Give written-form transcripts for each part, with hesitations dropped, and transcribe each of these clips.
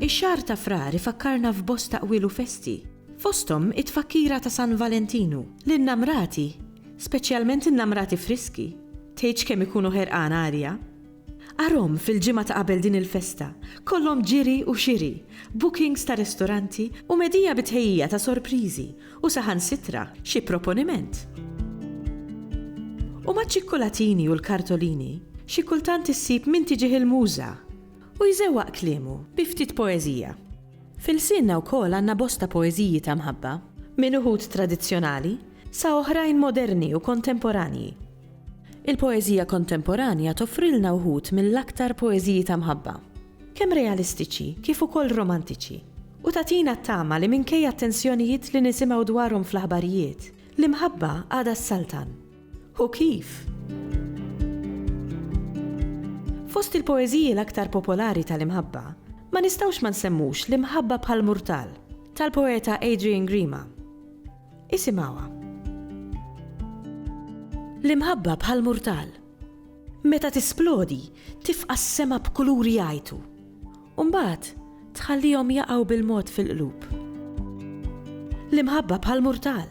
Ix-xahar ta' frar ifakkarna f'bosta qwiel u festi. Fosthom it-tfakkira ta' San Valentinu l-innamrati, speċjalment innamrati friski, tgħidx kemm ikunu ħerqan għalija. Arhom fil-ġimgħa ta' qabel din il-festa, kollhom ġiri u xiri, bookings ta' ristoranti u medija bitħejjija ta' sorpriżi u saħansitra xi proponiment. U maċ-ċikkolatini u l-kartolini xi kultant issib min tiġih il-muża u jżewwaq kliemu bi ftit poeżija. Fil-sinna wkoll għandna bosta poeżiji ta' mħabba, minn uħud tradizzjonali sa oħrajn moderni u kontemporanji. Il-poeżija kontemporanja toffrilna uħud mill-aktar poeżiji ta' mħabba, kemm realistiċi kif ukoll romantiċi, u tagħtina t-tama li minkejja attenzjonijiet li nisimgħu dwarhom fl-aħbarijiet li mħabba għadha s-saltan. U kif? Fost il-poeżiji l-aktar popolari tal-imħabba, ma nistawx ma nsemmux l-imħabba bħal murtal tal-poeta Adrian Grima. Isimgħuha. L-imħabba bħal murtal. Meta tisplodi, tifqa' s-sema b'kuluri jgħajtu. U mbagħad tħallihom jaqgħu bil-mod fil-qlub. L-imħabba bħal murtal.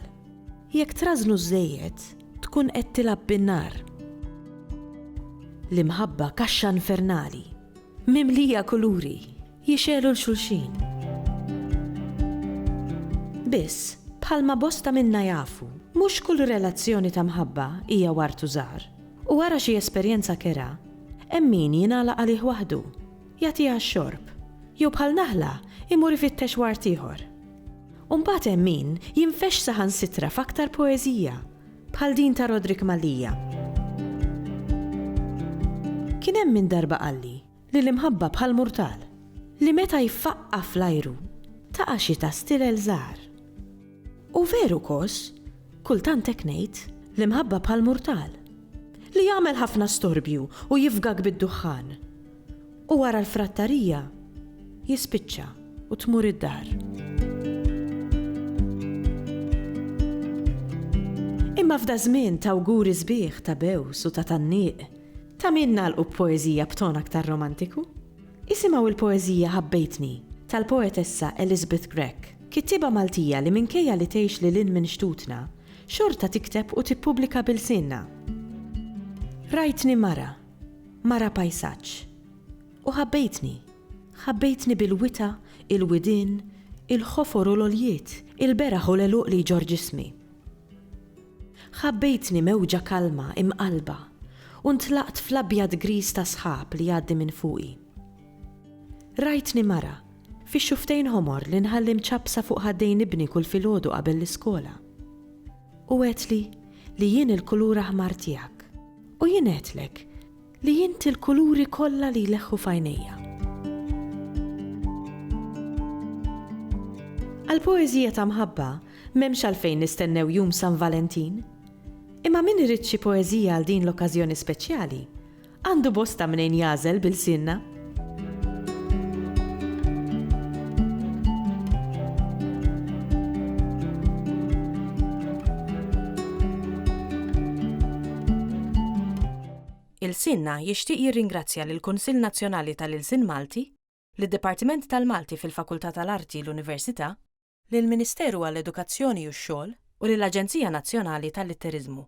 Jekk trażnu żejjed, tkun qed tilab bin-nar. L-imħabba kaxxa infernali, mimlija kuluri, jixelu l-xulxin. Biss, bħalma bosta minna jafu, mhux kull relazzjoni ta' mħabba hija wartu żgħar. U wara xi esperjenza kera, hemm min jingħalaq għalih waħdu, jagħtiha x-xorb, jew bħal naħla imur ifittex wart ieħor. U mbagħad hemm min jinfex saħansitra f'aktar poeżija, bħal din ta' Rodrik Malija. Kien hemm min darba qalli li l-imħabba bħal murtal li meta jfaqqa fl-ajru taqa' xi ta' stilel żgħar. U veru kos, kultant hekk ngħid l-imħabba bħal murtal li jagħmel ħafna storbju u jifgak bid-duħħan. U wara l-frattarija jispiċċa u tmur id-dar. Imma f'da żmien ta' awguri sbieħ ta' bews u ta' tannieq, ta' min nagħlqu b'poeżija b'ton aktar romantiku? Isimgħu il-poeżija Ħabbejtni tal-poetessa Elizabeth Gregg, kittieba Maltija li minkejja li tgħix lil hinn minn xtutna, xorta tikteb u tippubblika bil-sinna. Rajtni mara pajsaġġ. U ħabbejtni bil-wita, il-widin, il-ħofor u l-oljiet, il-beraħ u l-eluq li ġor ġismi. Ħabbejtni mewġa kalma imqalba u ntlaqt fl-abjad gris ta' sħab li jgħaddi minn fuqi. Rajtni mara fi xuftejn ħomor li nħallim ċabsa fuq ħaddejn ibni kull filgħodu qabel l-iskola. U għetli li jien il-kulur aħmar tiegħek. U jien għetlek li jint il-kuluri kollha li jleħħu f'għajnejja. Għal-poeżija ta' mħabba m'hemmx għalfejn nistennew jum San Valentin. Imma min irid xi poeżija għal din l-okkażjoni speċjali, għandu bosta minn jażel bil-sinna. Il-Sinna jixtieq jirringrazzja lill-Kunsill Nazzjonali tal-Ilsien Malti, lid-Dipartiment tal-Malti fil-Fakultà tal-Arti l-Università, lill-Ministeru għall-Edukazzjoni u x-Xogħol u lill-Aġenzija Nazzjonali tal-Litteriżmu.